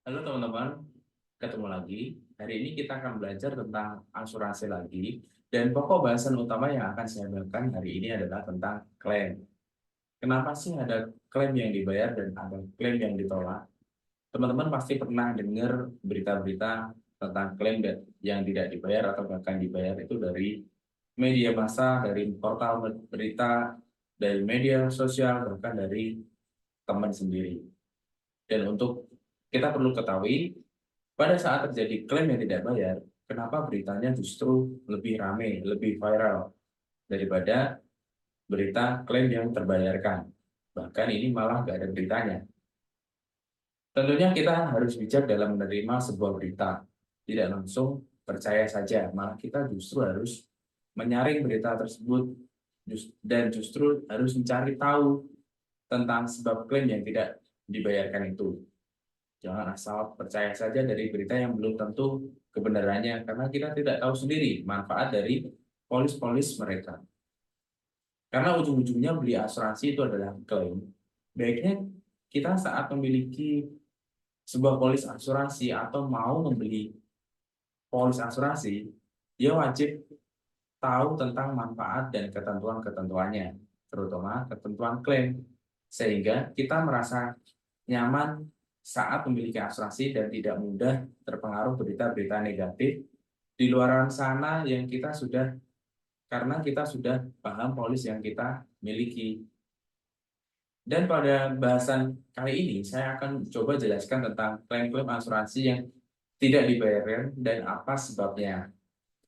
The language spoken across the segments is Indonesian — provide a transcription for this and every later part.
Halo teman-teman, ketemu lagi. Hari ini kita akan belajar tentang asuransi lagi. Dan pokok bahasan utama yang akan saya bagikan hari ini adalah tentang klaim. Kenapa sih ada klaim yang dibayar dan ada klaim yang ditolak? Teman-teman pasti pernah dengar berita-berita tentang klaim yang tidak dibayar atau bahkan dibayar itu dari media massa, dari portal berita, dari media sosial, bahkan dari teman sendiri. Dan untuk kita perlu ketahui, pada saat terjadi klaim yang tidak bayar, kenapa beritanya justru lebih ramai, lebih viral daripada berita klaim yang terbayarkan. Bahkan ini malah nggak ada beritanya. Tentunya kita harus bijak dalam menerima sebuah berita. Tidak langsung percaya saja, malah kita justru harus menyaring berita tersebut dan justru harus mencari tahu tentang sebab klaim yang tidak dibayarkan itu. Jangan asal percaya saja dari berita yang belum tentu kebenarannya, karena kita tidak tahu sendiri manfaat dari polis-polis mereka. Karena ujung-ujungnya beli asuransi itu adalah klaim. Baiknya kita saat memiliki sebuah polis asuransi atau mau membeli polis asuransi, dia wajib tahu tentang manfaat dan ketentuan-ketentuannya, terutama ketentuan klaim, sehingga kita merasa nyaman saat memiliki asuransi dan tidak mudah terpengaruh berita-berita negatif di luar sana yang kita sudah, karena kita sudah paham polis yang kita miliki. Dan pada bahasan kali ini saya akan coba jelaskan tentang klaim-klaim asuransi yang tidak dibayarkan dan apa sebabnya.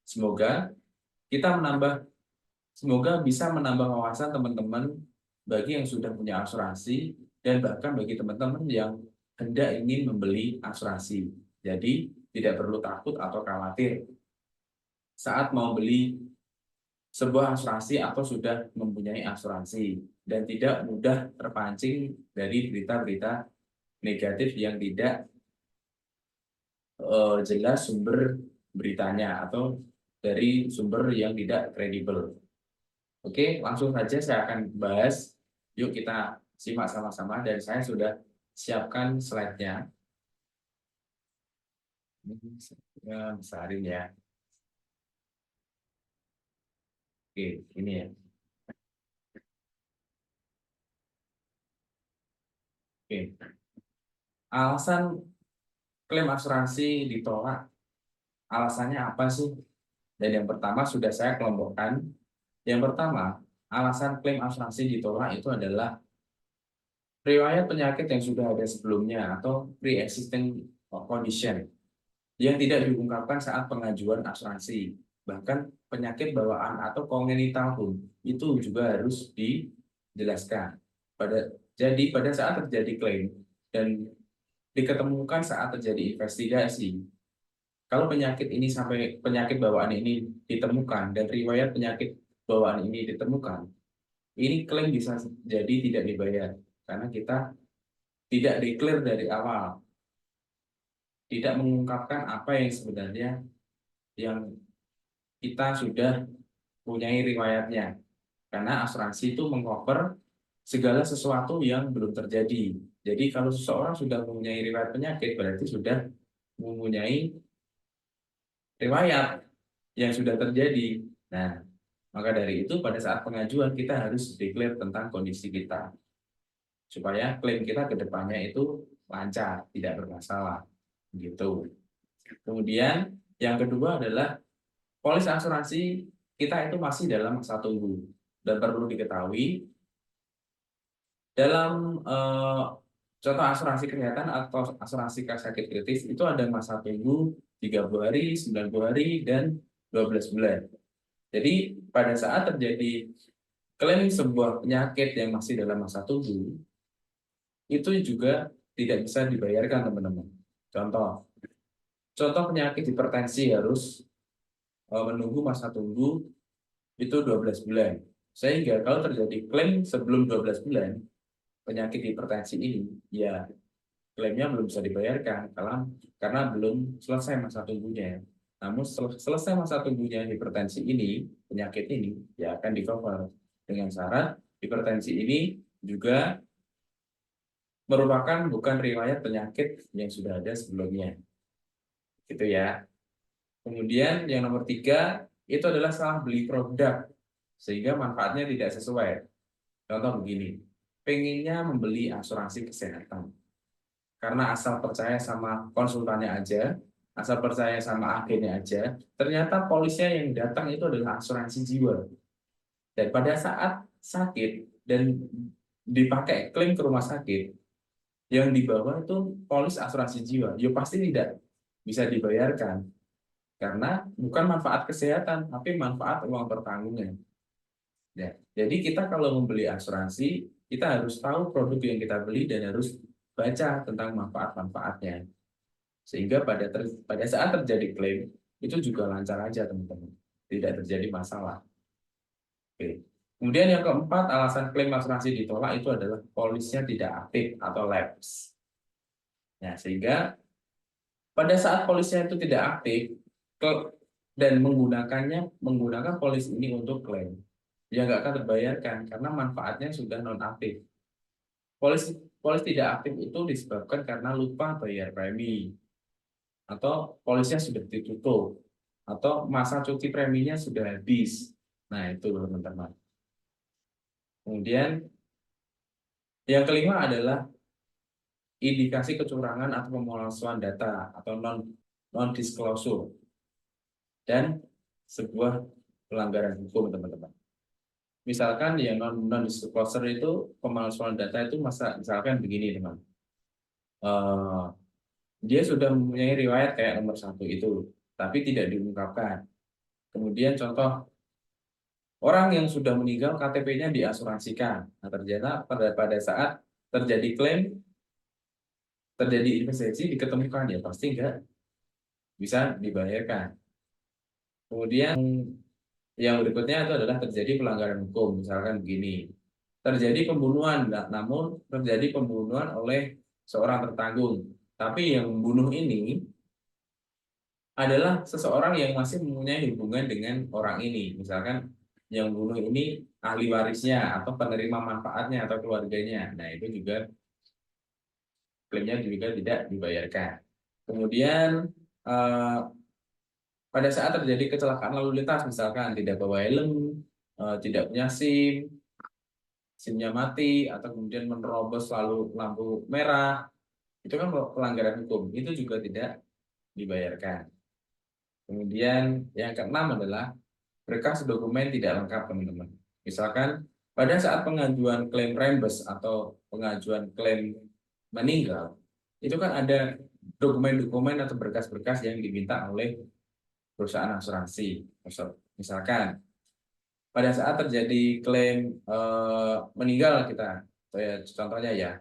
Semoga kita menambah Semoga bisa menambah wawasan teman-teman bagi yang sudah punya asuransi dan bahkan bagi teman-teman yang hendak ingin membeli asuransi. Jadi, tidak perlu takut atau khawatir saat mau beli sebuah asuransi atau sudah mempunyai asuransi dan tidak mudah terpancing dari berita-berita negatif yang tidak jelas sumber beritanya atau dari sumber yang tidak kredibel. Oke, langsung saja saya akan bahas. Yuk kita simak sama-sama dan saya sudah siapkan slide-nya. Besarin ya. Oke, ini ya. Oke. Alasan klaim asuransi ditolak, alasannya apa sih? Dan yang pertama sudah saya kelompokkan. Yang pertama, alasan klaim asuransi ditolak itu adalah riwayat penyakit yang sudah ada sebelumnya atau pre-existing condition yang tidak diungkapkan saat pengajuan asuransi. Bahkan penyakit bawaan atau kongenital pun itu juga harus dijelaskan. Pada saat terjadi klaim dan diketemukan saat terjadi investigasi, kalau penyakit ini sampai penyakit bawaan ini ditemukan dan riwayat penyakit bawaan ini ditemukan, ini klaim bisa jadi tidak dibayar karena kita tidak declare dari awal, tidak mengungkapkan apa yang sebenarnya yang kita sudah punyai riwayatnya. Karena asuransi itu mengcover segala sesuatu yang belum terjadi. Jadi kalau seseorang sudah mempunyai riwayat penyakit, berarti sudah mempunyai riwayat yang sudah terjadi. Nah, maka dari itu pada saat pengajuan kita harus declare tentang kondisi kita supaya klaim kita ke depannya itu lancar, tidak bermasalah. Gitu. Kemudian yang kedua adalah polis asuransi kita itu masih dalam masa tunggu dan perlu diketahui dalam contoh asuransi kesehatan atau asuransi sakit kritis itu ada masa tunggu 30 hari, 90 hari, dan 12 bulan. Jadi pada saat terjadi klaim sebuah penyakit yang masih dalam masa tunggu, itu juga tidak bisa dibayarkan teman-teman. Contoh, contoh penyakit hipertensi harus menunggu masa tunggu itu 12 bulan. Sehingga kalau terjadi klaim sebelum 12 bulan, penyakit hipertensi ini, ya klaimnya belum bisa dibayarkan karena belum selesai masa tunggunya. Namun setelah selesai masa tunggunya hipertensi ini, penyakit ini, ya akan di-cover dengan syarat hipertensi ini juga merupakan bukan riwayat penyakit yang sudah ada sebelumnya, gitu ya. Kemudian yang nomor tiga itu adalah salah beli produk sehingga manfaatnya tidak sesuai. Contoh begini, pengennya membeli asuransi kesehatan karena asal percaya sama konsultannya aja, asal percaya sama agennya aja, ternyata polisnya yang datang itu adalah asuransi jiwa. Dan pada saat sakit dan dipakai klaim ke rumah sakit, yang dibawa itu polis asuransi jiwa, ya pasti tidak bisa dibayarkan karena bukan manfaat kesehatan, tapi manfaat uang pertanggungan. Ya, jadi kita kalau membeli asuransi, kita harus tahu produk yang kita beli dan harus baca tentang manfaat-manfaatnya. Sehingga pada saat terjadi klaim, itu juga lancar aja teman-teman. Tidak terjadi masalah. Oke. Kemudian yang keempat, alasan klaim asuransi ditolak itu adalah polisnya tidak aktif atau lapse. Ya, sehingga pada saat polisnya itu tidak aktif dan menggunakan polis ini untuk klaim, ya nggak akan terbayarkan karena manfaatnya sudah nonaktif. Polis polis tidak aktif itu disebabkan karena lupa bayar premi, atau polisnya sudah ditutup, atau masa cuti preminya sudah habis. Nah itu teman-teman. Kemudian yang kelima adalah indikasi kecurangan atau pemalsuan data atau non disclosure dan sebuah pelanggaran hukum teman-teman. Misalkan yang non disclosure itu pemalsuan data itu misalkan begini teman. Dia sudah mempunyai riwayat kayak nomor satu itu, tapi tidak diungkapkan. Kemudian contoh orang yang sudah meninggal KTP-nya diasuransikan. Nah, ternyata pada saat terjadi klaim, terjadi investasi diketemukan ya pasti nggak bisa dibayarkan. Kemudian yang berikutnya itu adalah terjadi pelanggaran hukum, misalkan begini. Terjadi pembunuhan, namun terjadi pembunuhan oleh seorang tertanggung. Tapi yang membunuh ini adalah seseorang yang masih mempunyai hubungan dengan orang ini. Misalkan yang bunuh ini ahli warisnya atau penerima manfaatnya atau keluarganya. Nah, itu juga klaimnya juga tidak dibayarkan. Kemudian eh, pada saat terjadi kecelakaan lalu lintas, misalkan tidak bawa helm, tidak punya SIM, SIM-nya mati, atau kemudian menerobos lalu lampu merah, itu kan pelanggaran hukum. Itu juga tidak dibayarkan. Kemudian yang keenam adalah berkas dokumen tidak lengkap teman-teman. Misalkan pada saat pengajuan klaim rembes atau pengajuan klaim meninggal, itu kan ada dokumen-dokumen atau berkas-berkas yang diminta oleh perusahaan asuransi. Misalkan pada saat terjadi klaim meninggal kita, contohnya ya,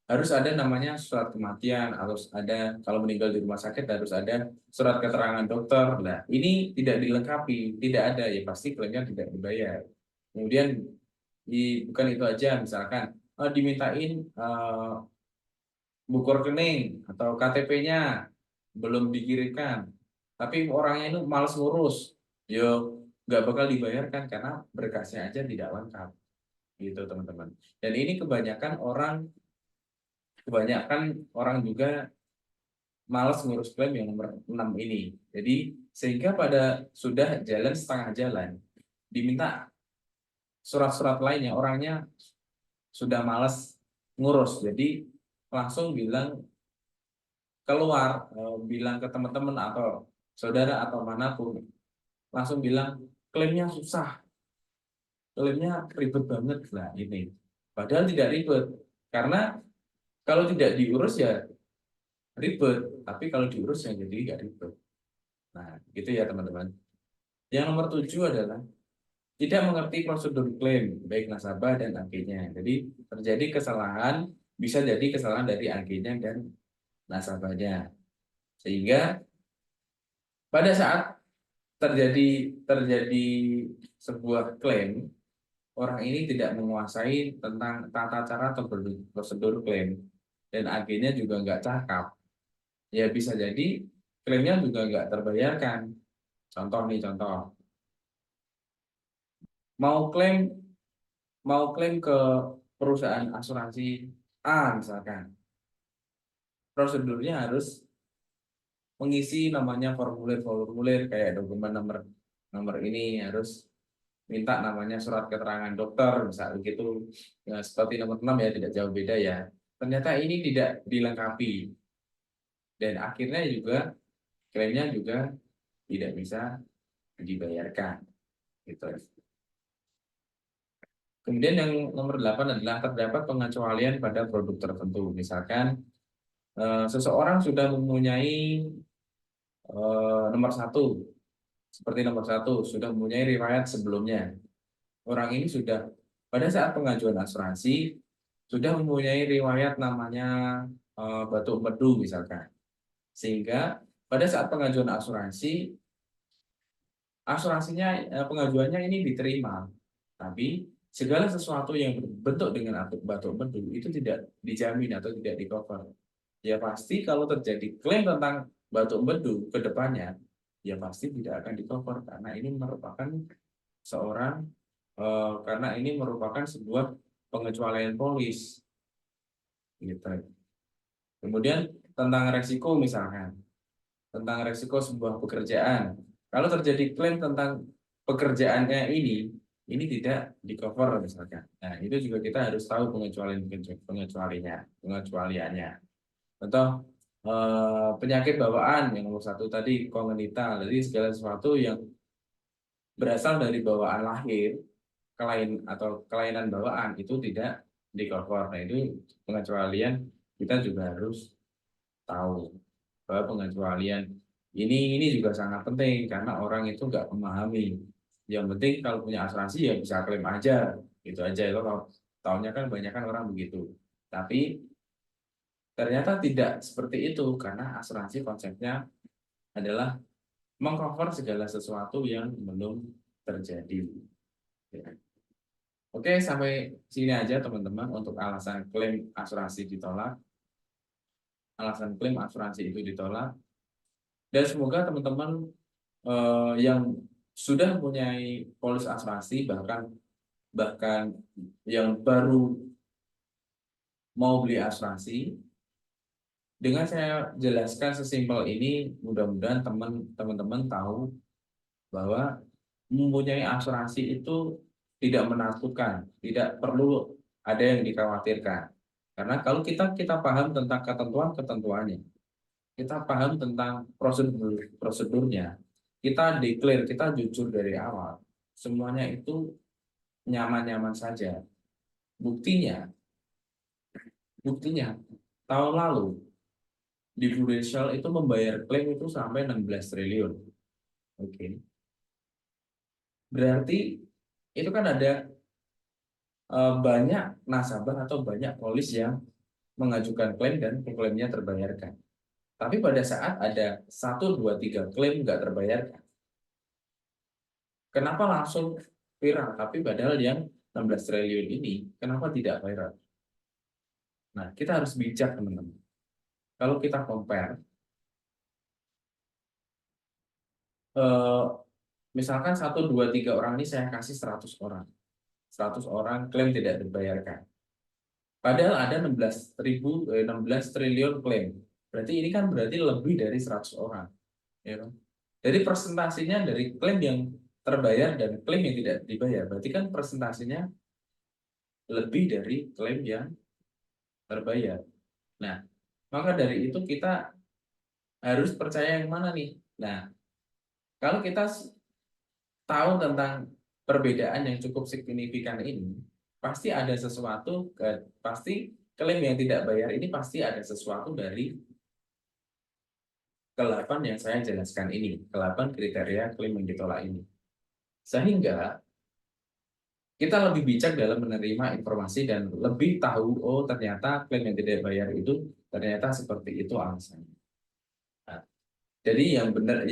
harus ada namanya surat kematian, harus ada kalau meninggal di rumah sakit harus ada surat keterangan dokter. Nah, ini tidak dilengkapi, tidak ada ya pasti klaimnya tidak dibayar. Kemudian bukan itu aja, misalkan dimintain buku rekening atau KTP-nya belum dikirimkan, tapi orangnya itu malas ngurus, yo nggak bakal dibayarkan karena berkasnya aja tidak lengkap, gitu teman-teman. Dan ini kebanyakan orang juga malas ngurus klaim yang nomor 6 ini. Jadi sehingga pada sudah jalan setengah jalan diminta surat-surat lainnya, orangnya sudah malas ngurus. Jadi langsung keluar, bilang ke teman-teman atau saudara atau manapun, langsung bilang klaimnya susah, klaimnya ribet banget lah ini. Padahal tidak ribet, karena kalau tidak diurus ya ribet, tapi kalau diurus ya jadi nggak ribet. Nah, gitu ya teman-teman. Yang nomor 7 adalah tidak mengerti prosedur klaim, baik nasabah dan agennya. Jadi terjadi kesalahan, bisa jadi kesalahan dari agennya dan nasabahnya. Sehingga pada saat terjadi sebuah klaim, orang ini tidak menguasai tentang tata cara atau prosedur klaim, dan agennya juga nggak cakap, ya bisa jadi klaimnya juga nggak terbayarkan. Contoh, mau klaim mau klaim ke perusahaan asuransi A misalkan, prosedurnya harus mengisi namanya formulir-formulir kayak dokumen nomor nomor ini harus minta namanya surat keterangan dokter misal begitu ya, seperti nomor 6 ya tidak jauh beda ya ternyata ini tidak dilengkapi dan akhirnya juga klaimnya juga tidak bisa dibayarkan gitu. Kemudian yang nomor 8 adalah terdapat pengecualian pada produk tertentu misalkan seseorang sudah mempunyai nomor satu seperti nomor satu sudah mempunyai riwayat sebelumnya. Orang ini sudah pada saat pengajuan asuransi sudah mempunyai riwayat namanya batuk empedu misalkan. Sehingga pada saat pengajuan asuransinya pengajuannya ini diterima. Tapi segala sesuatu yang berbentuk dengan batuk empedu itu tidak dijamin atau tidak di-cover. Ya pasti kalau terjadi klaim tentang batuk empedu ke depannya ya pasti tidak akan di-cover karena ini merupakan seorang karena ini merupakan sebuah pengecualian polis gitu. Kemudian tentang resiko misalkan, tentang resiko sebuah pekerjaan. Kalau terjadi klaim tentang pekerjaannya ini tidak di-cover misalkan. Nah, itu juga kita harus tahu pengecualiannya. Contoh penyakit bawaan yang nomor satu tadi kongenital, jadi segala sesuatu yang berasal dari bawaan lahir kelainan bawaan itu tidak di-cover. Nah, itu pengecualian kita juga harus tahu bahwa pengecualian ini juga sangat penting karena orang itu nggak memahami. Yang penting kalau punya asuransi ya bisa klaim aja, gitu aja. Itu kalau tahunya kan banyak kan orang begitu. Tapi ternyata tidak seperti itu karena asuransi konsepnya adalah mengcover segala sesuatu yang belum terjadi. Ya. Oke, sampai sini aja teman-teman untuk alasan klaim asuransi ditolak. Alasan klaim asuransi itu ditolak. Dan semoga teman-teman yang sudah mempunyai polis asuransi bahkan bahkan yang baru mau beli asuransi dengan saya jelaskan sesimpel ini mudah-mudahan teman-teman tahu bahwa mempunyai asuransi itu tidak menakutkan, tidak perlu ada yang dikhawatirkan. Karena kalau kita paham tentang ketentuan-ketentuannya, kita paham tentang prosedurnya, kita declare, kita jujur dari awal, semuanya itu nyaman-nyaman saja. Buktinya, buktinya tahun lalu di Prudential itu membayar klaim itu sampai 16 triliun. Oke. Berarti itu kan ada banyak nasabah atau banyak polis yang mengajukan klaim dan klaimnya terbayarkan. Tapi pada saat ada 1, 2, 3 klaim nggak terbayarkan, kenapa langsung viral? Tapi padahal yang 16 triliun ini, kenapa tidak viral? Nah, kita harus bijak teman-teman. Kalau kita compare, misalkan 1, 2, 3 orang ini saya kasih 100 orang. 100 orang klaim tidak dibayarkan. Padahal ada 16 triliun klaim. Berarti ini kan berarti lebih dari 100 orang. Ya kan? Jadi presentasinya dari klaim yang terbayar dan klaim yang tidak dibayar. Berarti kan presentasinya lebih dari klaim yang terbayar. Nah, maka dari itu kita harus percaya yang mana nih? Nah, kalau kita tahu tentang perbedaan yang cukup signifikan ini, pasti ada sesuatu, pasti klaim yang tidak bayar ini pasti ada sesuatu dari ke-8 yang saya jelaskan ini, ke-8 kriteria klaim yang ditolak ini. Sehingga kita lebih bijak dalam menerima informasi dan lebih tahu, oh ternyata klaim yang tidak bayar itu ternyata seperti itu alasannya. Nah, jadi yang benar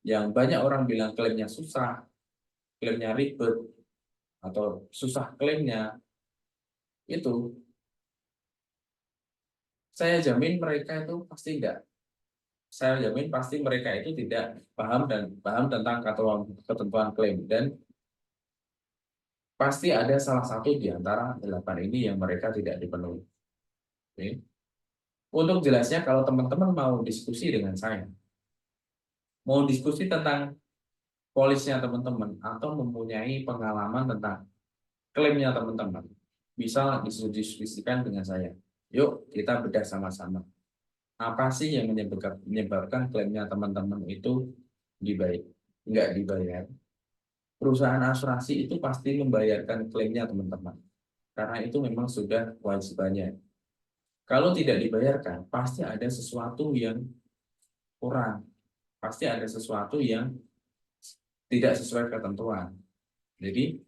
yang banyak orang bilang klaimnya susah, klaimnya ribet, atau susah klaimnya, itu saya jamin mereka itu pasti enggak. Saya jamin pasti mereka itu tidak paham tentang ketentuan klaim dan pasti ada salah satu di antara 8 ini yang mereka tidak dipenuhi. Oke. Untuk jelasnya, kalau teman-teman mau diskusi dengan saya, mau diskusi tentang polisnya teman-teman, atau mempunyai pengalaman tentang klaimnya teman-teman, bisa didiskusikan dengan saya. Yuk kita bedah sama-sama. Apa sih yang menyebabkan klaimnya teman-teman itu nggak dibayar? Perusahaan asuransi itu pasti membayarkan klaimnya teman-teman, karena itu memang sudah kewajibannya. Kalau tidak dibayarkan, pasti ada sesuatu yang kurang, pasti ada sesuatu yang tidak sesuai ketentuan. Jadi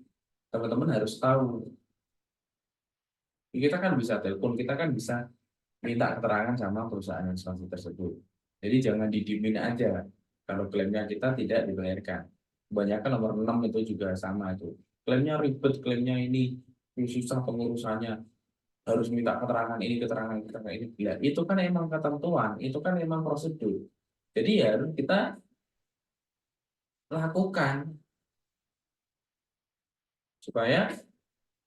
teman-teman harus tahu. Kita kan bisa telepon, kita kan bisa minta keterangan sama perusahaan asuransi tersebut. Jadi jangan didiemin aja kalau klaimnya kita tidak dibayarkan. Kebanyakan nomor 6 itu juga sama itu. Klaimnya ribet, klaimnya ini susah pengurusannya, harus minta keterangan ini. Ya, itu kan emang ketentuan, itu kan emang prosedur. Jadi ya harus kita lakukan supaya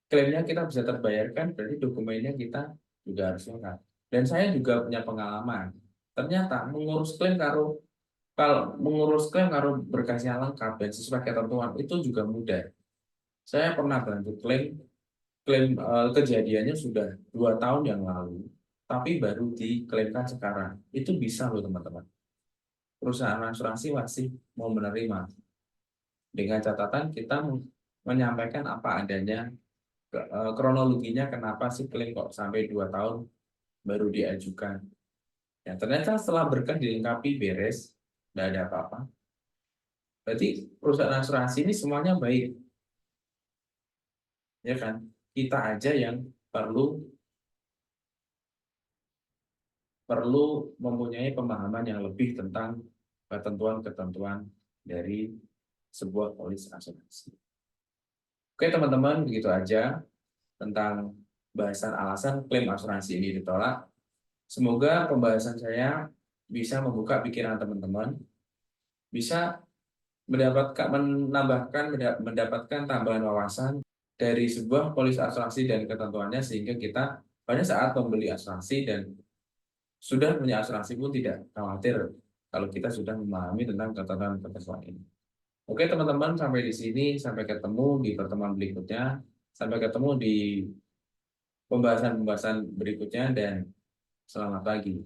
klaimnya kita bisa terbayarkan, berarti dokumennya kita juga harus lengkap. Dan saya juga punya pengalaman. Ternyata kalau mengurus klaim karo berkasnya lengkap dan sesuai ketentuan itu juga mudah. Saya pernah bantu klaim, kejadiannya sudah 2 tahun yang lalu, tapi baru diklaimkan sekarang. Itu bisa loh teman-teman. Perusahaan asuransi masih mau menerima. Dengan catatan kita menyampaikan apa adanya, kronologinya kenapa sih klaim kok sampai 2 tahun baru diajukan. Ya, ternyata setelah berkas dilengkapi beres, tidak ada apa-apa. Berarti perusahaan asuransi ini semuanya baik, ya kan? Kita aja yang perlu perlu mempunyai pemahaman yang lebih tentang ketentuan-ketentuan dari sebuah polis asuransi. Oke teman-teman, begitu aja tentang bahasan alasan klaim asuransi ini ditolak. Semoga pembahasan saya bisa membuka pikiran teman-teman, bisa mendapatkan tambahan wawasan dari sebuah polis asuransi dan ketentuannya, sehingga kita pada saat membeli asuransi dan sudah punya asuransi pun tidak khawatir kalau kita sudah memahami tentang ketentuan-ketentuan ini. Oke teman-teman, sampai di sini, sampai ketemu di pertemuan berikutnya, sampai ketemu di pembahasan-pembahasan berikutnya, dan selamat pagi.